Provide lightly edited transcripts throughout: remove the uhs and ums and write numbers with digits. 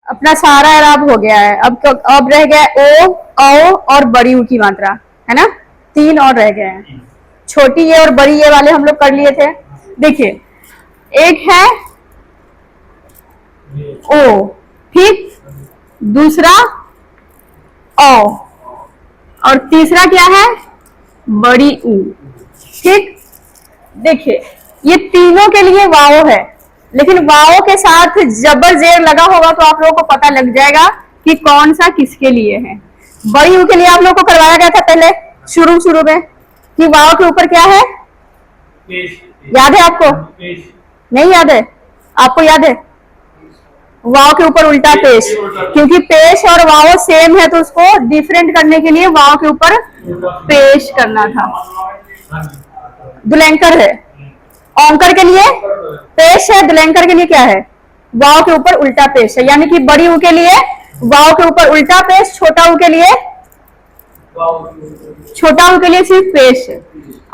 अपना सारा एराब हो गया है। अब रह गया ओ, औ और बड़ी ऊ की मात्रा, है ना। तीन और रह गए हैं, छोटी ये और बड़ी ये वाले हम लोग कर लिए थे। देखिए, एक है ओ, ठीक, दूसरा औ, और तीसरा क्या है, बड़ी ऊ, ठीक। देखिए, ये तीनों के लिए वाओ है, लेकिन वाओ के साथ जबर जेर लगा होगा तो आप लोगों को पता लग जाएगा कि कौन सा किसके लिए है। बड़ी ऊ के लिए आप लोगों को करवाया गया था पहले शुरू शुरू में कि वाओ के ऊपर क्या है, याद है आपको? नहीं याद है? आपको याद है? वाओ के ऊपर उल्टा पेश, क्योंकि पेश और वाओ सेम है तो उसको डिफरेंट करने के लिए वाओ के ऊपर पेश करना था। दुलैंकर है, औंकर के लिए पेश है, दुलैंकर के लिए क्या है, वाओ के ऊपर उल्टा पेश है। यानी कि बड़ी ऊ के लिए वाओ के ऊपर उल्टा पेश, छोटा ऊ के लिए सिर्फ पेश है।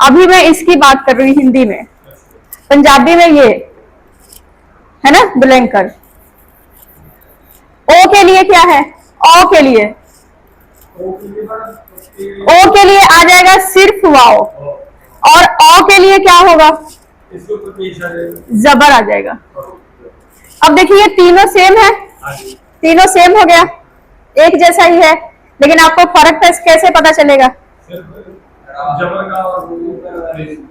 अभी मैं इसकी बात कर रही हूँ हिंदी में, पंजाबी में ये है ना दुलैंकर। ओ के लिए क्या है, ओ के लिए आ जाएगा सिर्फ वाओ, और औ के लिए क्या होगा, जबर आ जाएगा। अब देखिए, तीनों सेम है, तीनों सेम हो गया, एक जैसा ही है, लेकिन आपको फर्क कैसे पता चलेगा?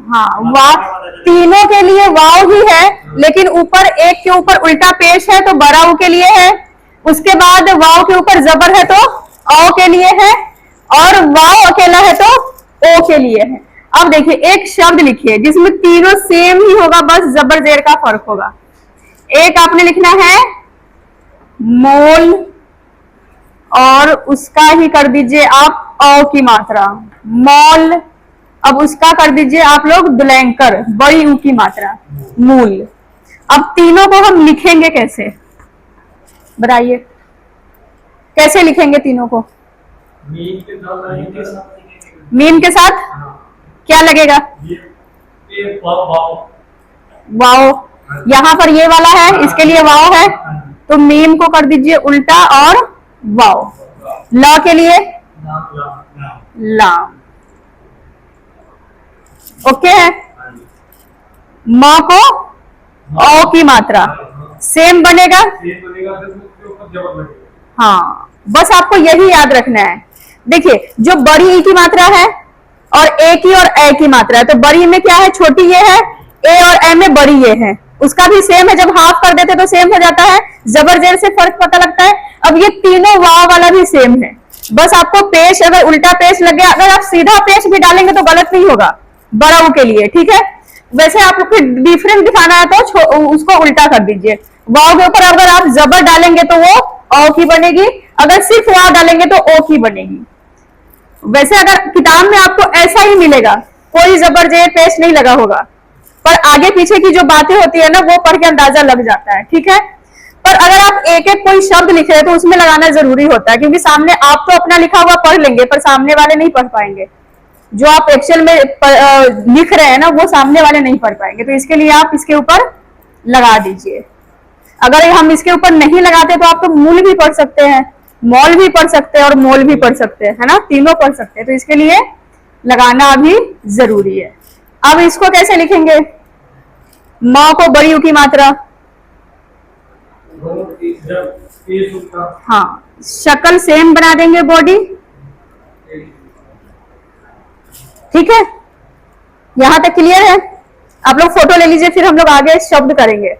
हाँ, तीनों के लिए वाव ही है, लेकिन ऊपर एक के ऊपर उल्टा पेश है तो बड़ा ऊ के लिए है, उसके बाद वाव के ऊपर जबर है तो औ के लिए है, और वाव अकेला है तो ओ के लिए है। अब देखिए, एक शब्द लिखिए जिसमें तीनों सेम ही होगा, बस जबर जेर का फर्क होगा। एक आपने लिखना है मोल, और उसका ही कर दीजिए आप औ की मात्रा, मॉल। अब उसका कर दीजिए आप लोग दुलैंकर, बड़ी ऊ की मात्रा, मूल। अब तीनों को हम लिखेंगे कैसे, बताइए कैसे लिखेंगे तीनों को? मीम के साथ क्या लगेगा, वाओ। यहाँ पर ये वाला है, इसके लिए वाओ है, तो मीम को कर दीजिए उल्टा और वाओ। ला के लिए लाम, ओके है। म को ओ की मात्रा सेम बनेगा, हाँ, बस आपको यही याद रखना है। देखिए, जो बड़ी ई की मात्रा है और ए की और ए की मात्रा है, तो बड़ी में क्या है, छोटी ये है, ए और ए में बड़ी ये है, उसका भी सेम है, जब हाफ कर देते तो सेम हो जाता है, जबर जेर से फर्क पता लगता है। अब ये तीनों वाव वाला भी सेम है, बस आपको पेश अगर उल्टा पेश लग गया, अगर आप सीधा पेश भी डालेंगे तो गलत नहीं होगा बड़ा ऊ के लिए, ठीक है। वैसे आपको फिर डिफरेंट दिखाना है तो उसको उल्टा कर दीजिए, वाव के ऊपर अगर आप जबर डालेंगे तो वो ओ की बनेगी, अगर सिर्फ वाव डालेंगे तो ओ की बनेगी। वैसे अगर किताब में आपको ऐसा ही मिलेगा, कोई जबर जेर पेश नहीं लगा होगा, पर आगे पीछे की जो बातें होती है ना, वो पढ़ के अंदाजा लग जाता है, ठीक है। पर अगर आप एक एक कोई शब्द लिख रहे हैं तो उसमें लगाना जरूरी होता है, क्योंकि सामने आप तो अपना लिखा हुआ पढ़ लेंगे पर सामने वाले नहीं पढ़ पाएंगे, जो आप एक्सेल में लिख रहे हैं ना वो सामने वाले नहीं पढ़ पाएंगे, तो इसके लिए आप इसके ऊपर लगा दीजिए। अगर हम इसके ऊपर नहीं लगाते तो आप तो मूल भी पढ़ सकते हैं, मॉल भी पढ़ सकते हैं और मोल भी पढ़ सकते हैं, है ना, तीनों पढ़ सकते हैं, तो इसके लिए लगाना भी जरूरी है। अब इसको कैसे लिखेंगे, माँ को बड़ी ऊ की मात्रा, हाँ, शक्ल सेम बना देंगे, बॉडी, ठीक है। यहां तक क्लियर है? आप लोग फोटो ले लीजिए, फिर हम लोग आगे शब्द करेंगे।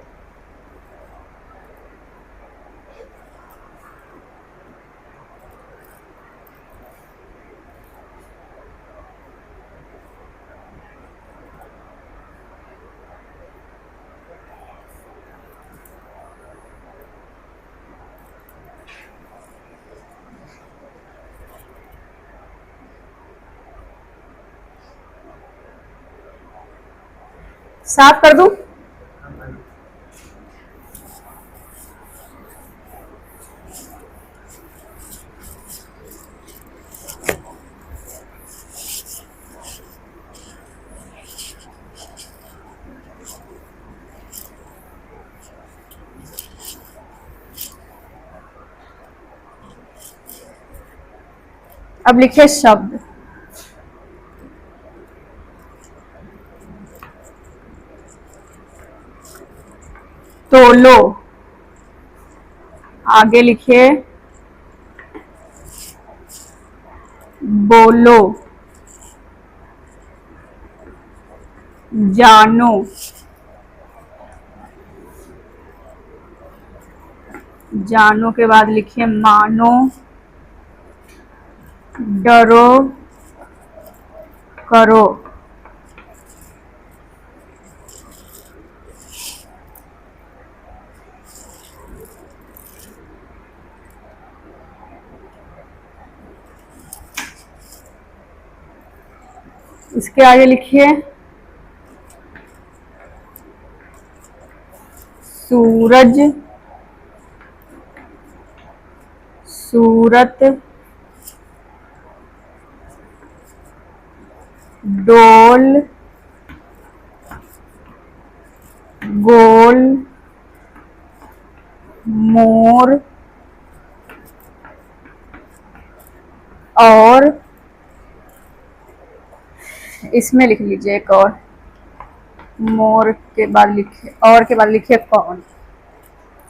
साफ कर दूं? अब लिखिए शब्द। तोलो। आगे लिखिए बोलो। जानो। जानो के बाद लिखिए मानो। डरो। करो। इसके आगे लिखिए सूरज। सूरत। डोल। गोल। मोर। और इसमें लिख लीजिए एक और, मोर के बाद लिखिए और के बाद लिखिए कौन।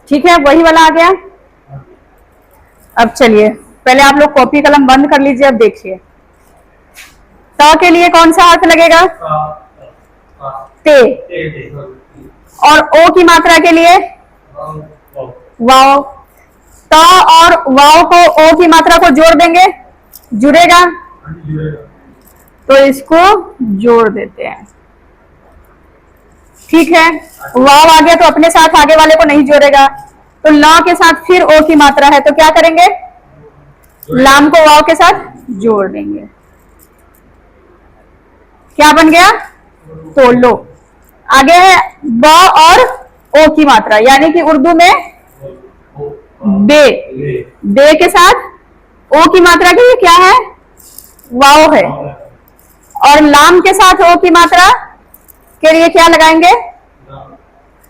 ठीक है, वही वाला आ गया। अब चलिए पहले आप लोग कॉपी कलम बंद कर लीजिए। अब देखिए त के लिए कौन सा अर्थ लगेगा? ते। और ओ की मात्रा के लिए वाव। त और वाव को ओ की मात्रा को जोड़ देंगे, जुड़ेगा? तो इसको जोड़ देते हैं। ठीक है, वाव आ गया तो अपने साथ आगे वाले को नहीं जोड़ेगा, तो ल के साथ फिर ओ की मात्रा है तो क्या करेंगे? लाम को वाव के साथ जोड़ देंगे। क्या बन गया? तोलो। आगे है ब और ओ की मात्रा, यानी कि उर्दू में बे। बे के साथ ओ की मात्रा के लिए क्या है? वाव है। और लाम के साथ ओ की मात्रा के लिए क्या लगाएंगे?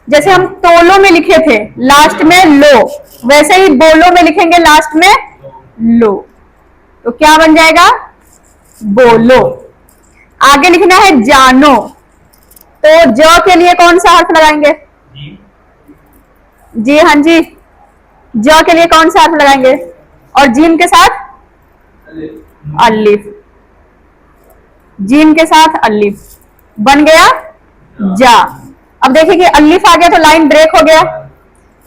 जैसे हम तोलो में लिखे थे लास्ट में लो, वैसे ही बोलो में लिखेंगे लास्ट में लो, तो क्या बन जाएगा? बोलो। आगे लिखना है जानो, तो ज के लिए कौन सा हर्फ लगाएंगे? जी हाँ जी, ज के लिए कौन सा हर्फ लगाएंगे? और जीम के साथ अलिफ। जीम के साथ अलिफ बन गया जा। अब देखिए कि अलिफ आ गया तो लाइन ब्रेक हो गया,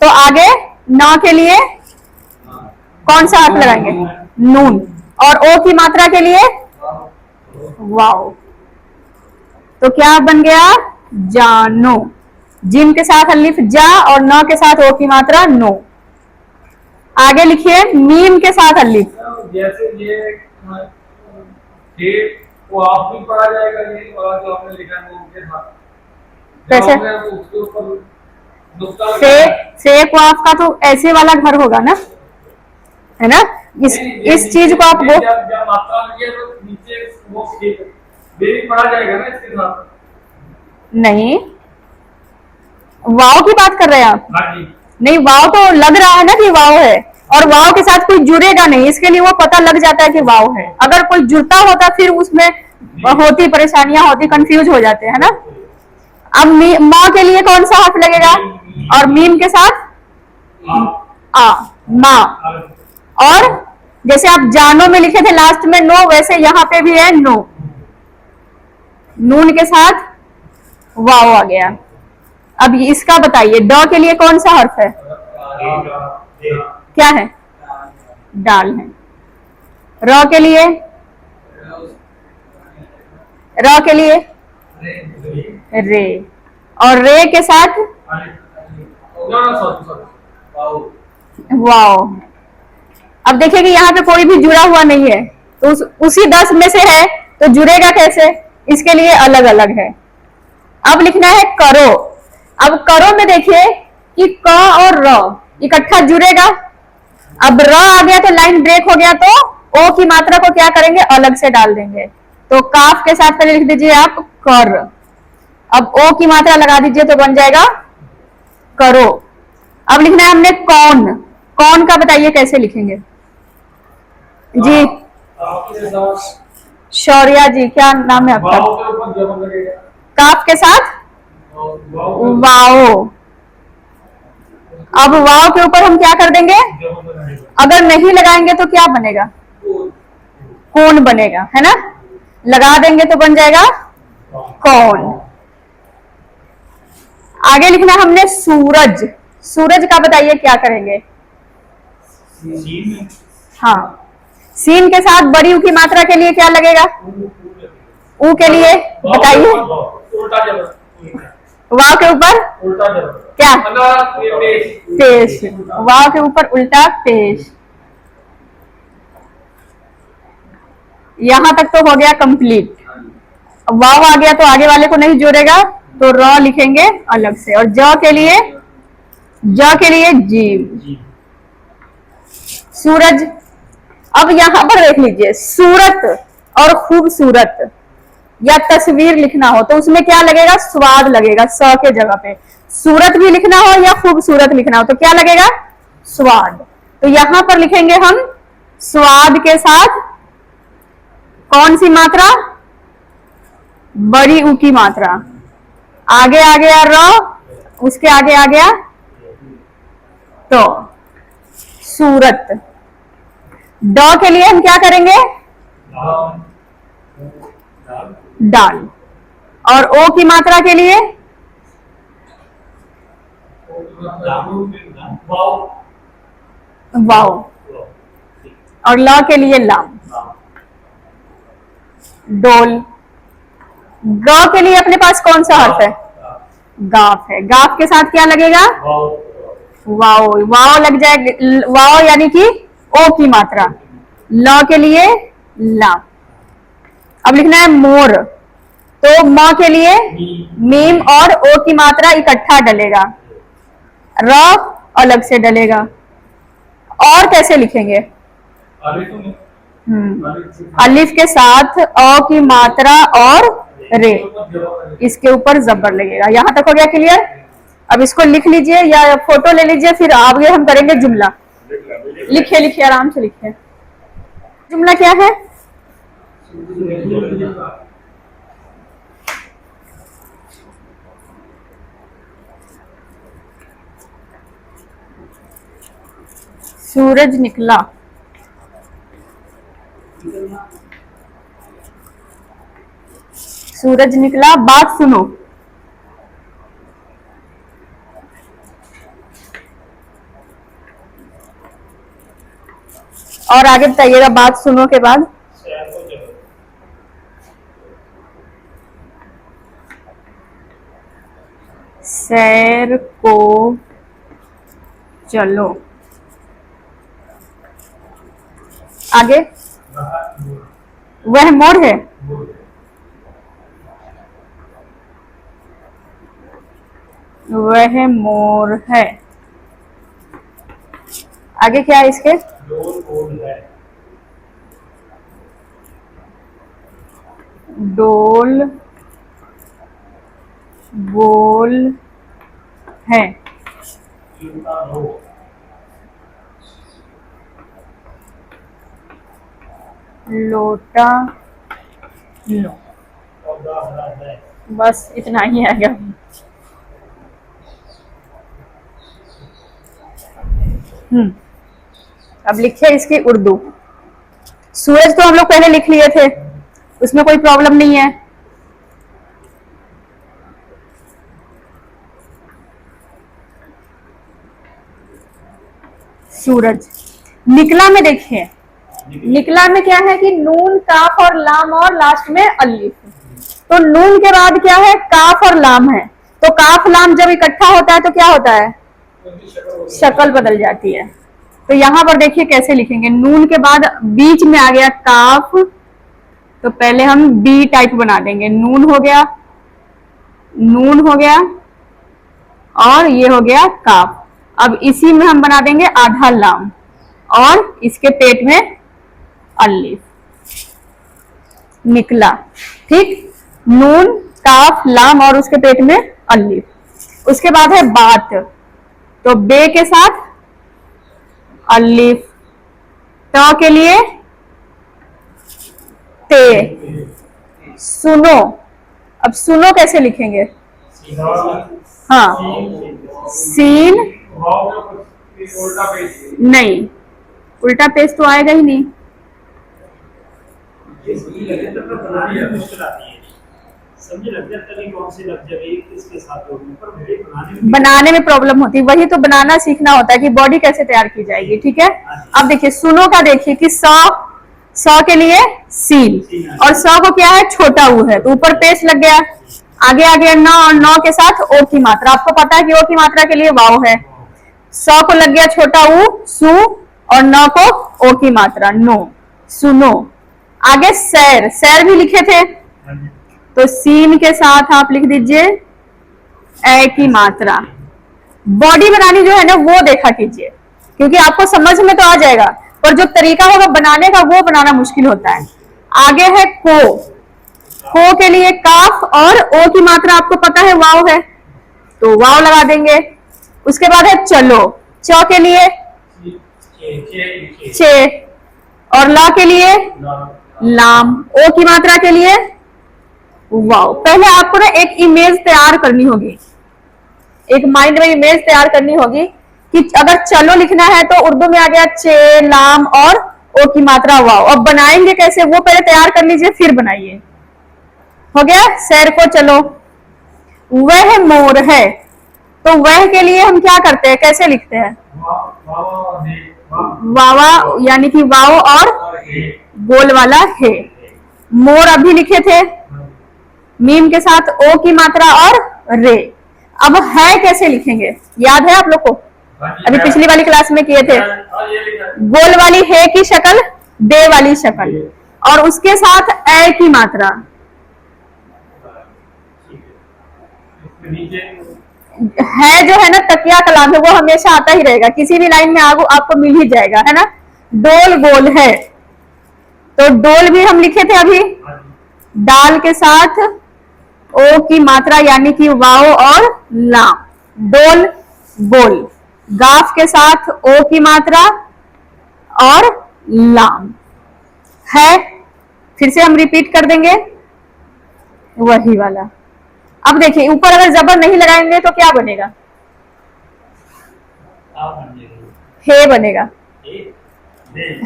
तो आगे न के लिए कौन सा हर्फ लगाएंगे? नून। और ओ की मात्रा के लिए वाव। तो क्या बन गया? जानो। जिम के साथ अलिफ जा और न के साथ ओ की मात्रा नो। आगे लिखिए मीम के साथ अलिफ। जैसे ये वो आप भी पढ़ा जाएगा, ये और जो हमने लिखा है उनके साथ कैसे? उसके ऊपर से वाफ का तो ऐसे वाला घर होगा ना, है ना? इस चीज को आप वो जब मात्रा लगे तो नीचे वो भी पढ़ा जाएगा ना इसके साथ? नहीं, वाव की बात कर रहे हैं आप? हाँ जी। नहीं, वाव तो लग रहा है ना कि वाव है, और वाव के साथ कोई जुड़ेगा नहीं, इसके लिए वो पता लग जाता है कि वाव है। अगर कोई जुड़ता होता फिर उसमें होती परेशानियां होती, कंफ्यूज हो जाते हैं ना। अब माँ के लिए कौन सा हर्फ लगेगा? और मीम के साथ आ, माँ। और जैसे आप जानो में लिखे थे लास्ट में नो, वैसे यहाँ पे भी है नो। नून के साथ वाव आ गया। अब इसका बताइए ड के लिए कौन सा हर्फ है? क्या है? डाल है। र के लिए? र के लिए रे। और रे के साथ वाव। अब देखिए कि यहाँ पे कोई भी जुड़ा हुआ नहीं है, तो उसी 10 में से है, तो जुड़ेगा कैसे? इसके लिए अलग अलग है। अब लिखना है करो। अब करो में देखिए कि क और र इकट्ठा जुड़ेगा। अब र आ गया तो लाइन ब्रेक हो गया, तो ओ की मात्रा को क्या करेंगे? अलग से डाल देंगे। तो काफ के साथ पहले लिख दीजिए आप कर। अब ओ की मात्रा लगा दीजिए तो बन जाएगा करो। अब लिखना है हमने कौन। कौन का बताइए कैसे लिखेंगे? जी आपके साथ शौर्या जी, क्या नाम है आपका? वाव के ऊपर जबर लगेगा। काफ के साथ वाव के वाओ। अब वाव के ऊपर हम क्या कर देंगे? जबर लगेगा। अगर नहीं लगाएंगे तो क्या बनेगा? कौन बनेगा, है ना? लगा देंगे तो बन जाएगा कौन। आगे लिखना हमने सूरज। सूरज का बताइए क्या करेंगे? सीन हाँ, सीन के साथ बड़ी ऊ की मात्रा के लिए क्या लगेगा? ऊ के लिए बताइए। उल्टा जबर। वाव के ऊपर उल्टा जबर क्या? मतलब ये पेश। पेश। वाव के ऊपर उल्टा पेश। यहां तक तो हो गया कंप्लीट। अब वाव आ गया तो आगे वाले को नहीं जोड़ेगा, तो र लिखेंगे अलग से। और ज के लिए जीव। सूरज। अब यहां पर देख लीजिए, सूरत और खूबसूरत या तस्वीर लिखना हो तो उसमें क्या लगेगा? स्वाद लगेगा। स के जगह पे सूरत भी लिखना हो या खूबसूरत लिखना हो तो क्या लगेगा? स्वाद। तो यहां पर लिखेंगे हम स्वाद के साथ कौन सी मात्रा? बड़ी ऊ की मात्रा। आगे आ गया र, उसके आगे आ गया तो सूरत। ड के लिए हम क्या करेंगे? डाल। और ओ की मात्रा के लिए वाओ। और ल के लिए लाम। डोल। ग के लिए अपने पास कौन सा हर्फ है? गाफ है। गाफ के साथ क्या लगेगा? वाओ। वाओ लग जाएगा। वाओ यानी कि ओ की मात्रा। ल के लिए ला। अब लिखना है मोर, तो म के लिए मीम और ओ की मात्रा इकट्ठा डलेगा, र अलग से डलेगा। और कैसे लिखेंगे? अलिफ के साथ अ की मात्रा और रे, इसके ऊपर जबर लगेगा। यहां तक हो गया क्लियर? अब इसको लिख लीजिए या फोटो ले लीजिए, फिर आगे हम करेंगे जुमला। लिखिए लिखिए, आराम से लिखिए। जुमला क्या है? सूरज निकला। सूरज निकला। बात सुनो। और आगे बताइएगा बात सुनो के बाद। सैर को चलो। आगे वह मोर है। वह मोर है। आगे क्या है इसके? डोल बोल है। लोटा लो। बस इतना ही आएगा। अब लिखिए इसकी उर्दू। सूरज तो हम लोग पहले लिख लिए थे, उसमें कोई प्रॉब्लम नहीं है। सूरज। निकला में देखिए, निकला में क्या है कि नून काफ और लाम और लास्ट में अलिफ। तो नून के बाद क्या है? काफ और लाम है। तो काफ लाम जब इकट्ठा होता है तो क्या होता है? शक्ल बदल जाती है। तो यहां पर देखिए कैसे लिखेंगे। नून के बाद बीच में आ गया काफ, तो पहले हम बी टाइप बना देंगे। नून हो गया, नून हो गया और ये हो गया काफ। अब इसी में हम बना देंगे आधा लाम और इसके पेट में अलिफ। निकला। ठीक, नून काफ लाम और उसके पेट में अलिफ। उसके बाद है बात, तो बे के साथ अलिफ, त के लिए ते। सुनो, अब सुनो कैसे लिखेंगे? हाँ, सीन, उल्टा पेज। नहीं, उल्टा पेज तो आएगा ही नहीं। बनाने में मुश्किल आती है, समझे लग जाता है कौन सी लग जाएगी किसके साथ होगी, पर मुझे बनाने में प्रॉब्लम होती है, वही तो बनाना सीखना होता है कि बॉडी कैसे तैयार की जाएगी। ठीक है, अब देखिए सुनो का, देखिए कि सौ के लिए सीन, और सौ को क्या है, छोटा ऊ है, तो ऊपर पेश लग गया। आगे आ गया नौ, और नौ के साथ ओ की मात्रा, आपको पता है कि ओ की मात्रा के लिए वाव है। सौ को लग गया छोटा ऊ, सु, और नौ को ओ की मात्रा, नो, सुनो। आगे सैर, सैर भी लिखे थे, तो सीन के साथ आप लिख दीजिए ए की मात्रा। बॉडी बनानी जो है ना वो देखा कीजिए, क्योंकि आपको समझ में तो आ जाएगा, और जो तरीका होगा बनाने का वो बनाना मुश्किल होता है। आगे है को के लिए काफ, और ओ की मात्रा आपको पता है वाव है, तो वाव लगा देंगे। उसके बाद है चलो, च के लिए चे, और ला के लिए लाम, ओ की मात्रा के लिए वाव। पहले आपको ना एक इमेज तैयार करनी होगी, एक माइंड में इमेज तैयार करनी होगी कि अगर चलो लिखना है तो उर्दू में आ गया चे, लाम और ओ की मात्रा वाव। अब बनाएंगे कैसे वो पहले तैयार कर लीजिए, फिर बनाइए। हो गया, सैर को चलो। वह मोर है, तो वह के लिए हम क्या करते हैं, कैसे लिखते हैं? वावा, यानी कि वाव और गोल वाला है। मोर अभी लिखे थे, मीम के साथ ओ की मात्रा और रे। अब है कैसे लिखेंगे, याद है आप लोग को? अभी पिछली वाली क्लास में किए थे। गोल वाली है की शक्ल, दे वाली शक्ल, और उसके साथ ए की मात्रा। है जो है ना तकिया कलाम है, वो हमेशा आता ही रहेगा, किसी भी लाइन में आपको मिल ही जाएगा, है ना। डोल गोल है, तो डोल भी हम लिखे थे अभी, दाल के साथ ओ की मात्रा यानी कि वाव और लाम, डोल गोल। गाफ के साथ ओ की मात्रा और लाम है, फिर से हम रिपीट कर देंगे वही वाला। अब देखिए ऊपर अगर जबर नहीं लगाएंगे तो क्या बनेगा, हे बनेगा।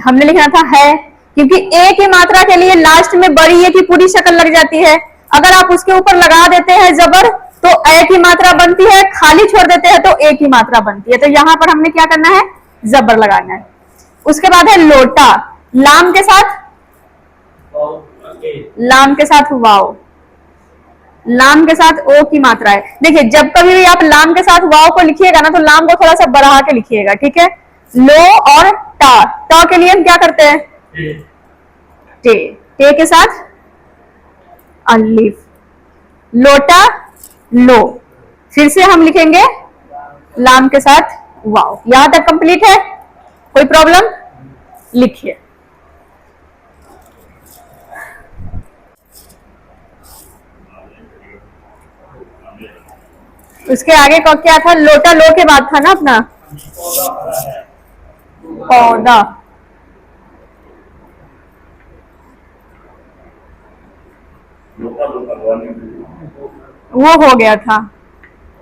हमने लिखना था है, क्योंकि ए की मात्रा के लिए लास्ट में बड़ी ए की पूरी शक्ल लग जाती है। अगर आप उसके ऊपर लगा देते हैं जबर तो ए की मात्रा बनती है, खाली छोड़ देते हैं तो ए की मात्रा बनती है। तो यहां पर हमने क्या करना है, जबर लगाना है। उसके बाद है लोटा, लाम के साथ, लाम के साथ वाव, लाम के साथ ओ की मात्रा है। देखिए जब कभी भी आप लाम के साथ वाव को लिखिएगा ना तो लाम को थोड़ा सा बढ़ा के लिखिएगा, ठीक है। लो और टा के लिए हम क्या करते हैं, टे के साथ अलिफ, लोटा लो। फिर से हम लिखेंगे लाम के साथ वाव। यहां तक कंप्लीट है, कोई प्रॉब्लम? लिखिए। उसके आगे का क्या था, लोटा लो के बाद था ना अपना पौधा, वो हो गया था,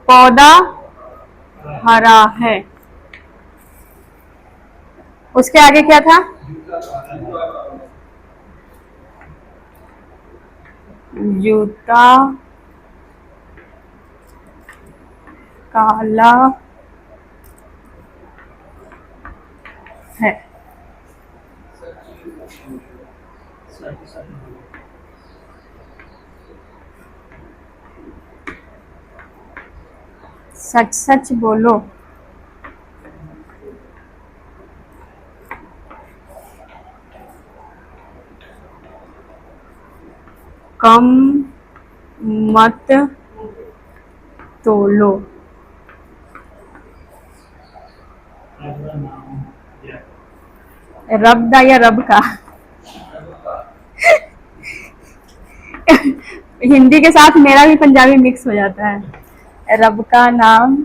पौधा हरा है। उसके आगे क्या था, जूता काला है। सच सच बोलो, कम मत तोलो। रब दा या रब का हिंदी के साथ मेरा भी पंजाबी मिक्स हो जाता है। रब का नाम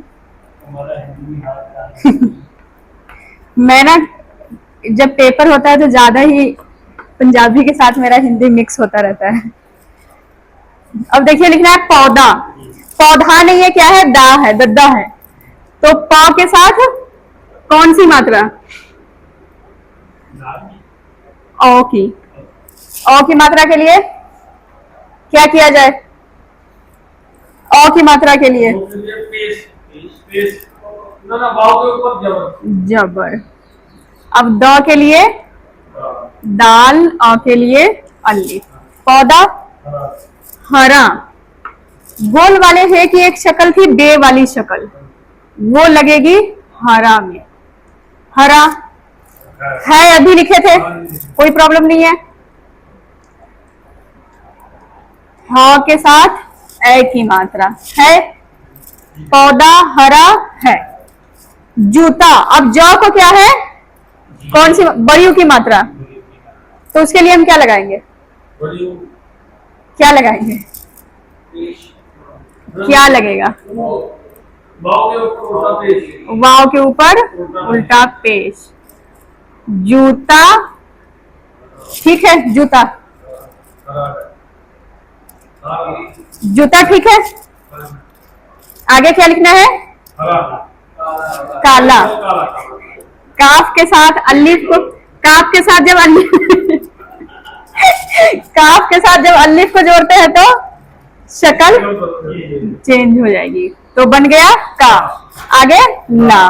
मैं ना जब पेपर होता है तो ज्यादा ही पंजाबी के साथ मेरा हिंदी मिक्स होता रहता है। अब देखिए लिखना है पौधा। पौधा नहीं है, क्या है, दा है, दद्दा है। तो प के साथ कौन सी मात्रा? ओ की। ओ की मात्रा के लिए क्या किया जाए? ओ की मात्रा के लिए पेश ना वाव के ऊपर जबर। जबर। अब द के लिए दाल, अ के लिए अलिफ। पौधा हरा। गोल वाले है की एक शक्ल थी बे वाली शक्ल, वो लगेगी हरा में। हरा है, अभी लिखे थे, कोई प्रॉब्लम नहीं है। ह के साथ ए की मात्रा है। पौधा हरा है। जूता। अब ज को क्या है, कौन सी बड़ी यू की मात्रा, तो उसके लिए हम क्या लगाएंगे? क्या लगाएंगे? क्या लगेगा? वाव के ऊपर उल्टा पेश। जूता, ठीक है, जूता। जूता ठीक है। आगे क्या लिखना है? काला। काफ के साथ अलिफ को, काफ के साथ जब अलिफ काफ के साथ जब अलिफ को जोड़ते हैं तो शक्ल चेंज हो जाएगी, तो बन गया का। आगे ला,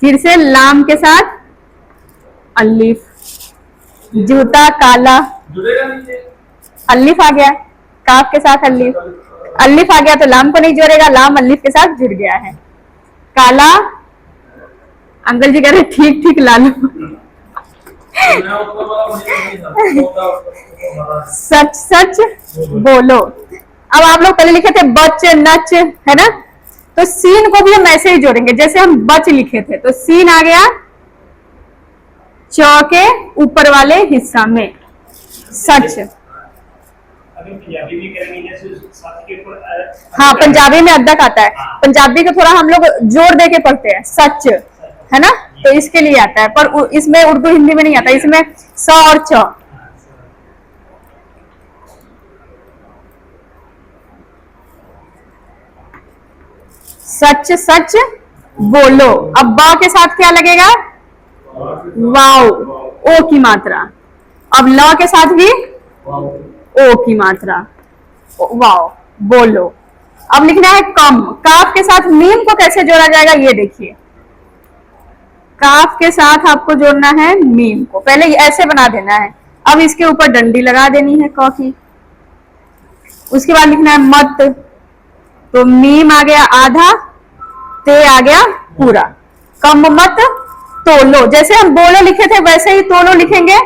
फिर से लाम के साथ अलिफ। जूता काला, अलिफ आ गया, काफ के साथ अलिफ। अलिफ आ गया तो लाम को नहीं जोड़ेगा, लाम अलिफ के साथ जुड़ गया है। काला। अंकल जी कह रहे ठीक ठीक ला लो। सच सच बोलो। अब आप लोग पहले लिखे थे बच नच, है ना, तो सीन को भी हम ऐसे ही जोड़ेंगे जैसे हम बच लिखे थे, तो सीन आ गया च के ऊपर वाले हिस्सा में, सच। अभी पंजाबी भी करेंगे जैसे सच के ऊपर। हाँ, पंजाबी में अद्दक आता है। पंजाबी को थोड़ा हम लोग जोर दे के पढ़ते हैं, सच, है ना, तो इसके लिए आता है, पर इसमें उर्दू हिंदी में नहीं आता, इसमें स और च। सच सच बोलो। अब बा के साथ क्या लगेगा? वाव, ओ की मात्रा। अब ल के साथ भी ओ की मात्रा, वाव, बोलो। अब लिखना है कम। काफ के साथ मीम को कैसे जोड़ा जाएगा ये देखिए। काफ के साथ आपको जोड़ना है मीम को, पहले ऐसे बना देना है, अब इसके ऊपर डंडी लगा देनी है क की। उसके बाद लिखना है मत, तो मीम आ गया आधा, ते आ गया पूरा। कम मत तोलो, जैसे हम बोलो लिखे थे वैसे ही तोलो लिखेंगे,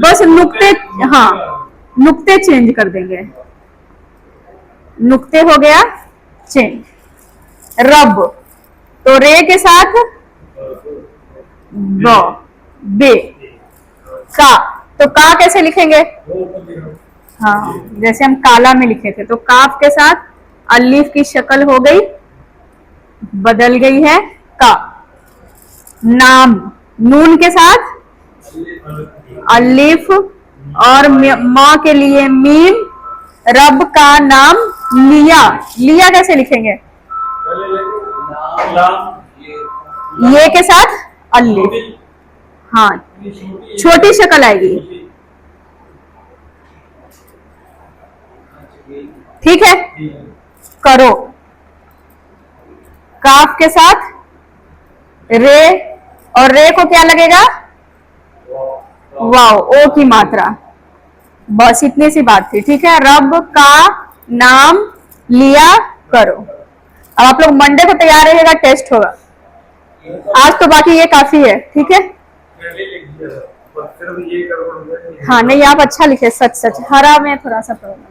बस नुक्ते, हाँ, नुक्ते चेंज कर देंगे। नुक्ते हो गया चेंज। रब, तो रे के साथ ब, बे। का, तो का कैसे लिखेंगे? हाँ, जैसे हम काला में लिखे थे, तो काफ के साथ अलिफ की शक्ल हो गई, बदल गई है का। नाम, नून के साथ अलिफ और माँ के लिए मीम। रब का नाम लिया। लिया कैसे लिखेंगे? ये के साथ अलिफ, हाँ, छोटी शक्ल आएगी, ठीक है। करो, काफ के साथ रे, और रे को क्या लगेगा? वाव, ओ की मात्रा। बस इतनी सी बात थी, ठीक है। रब का नाम लिया करो। अब आप लोग मंडे को तैयार रहिएगा, टेस्ट होगा। आज तो बाकी ये काफी है, ठीक है। हाँ नहीं, आप अच्छा लिखे, सच सच। हरा में थोड़ा सा प्रॉब्लम।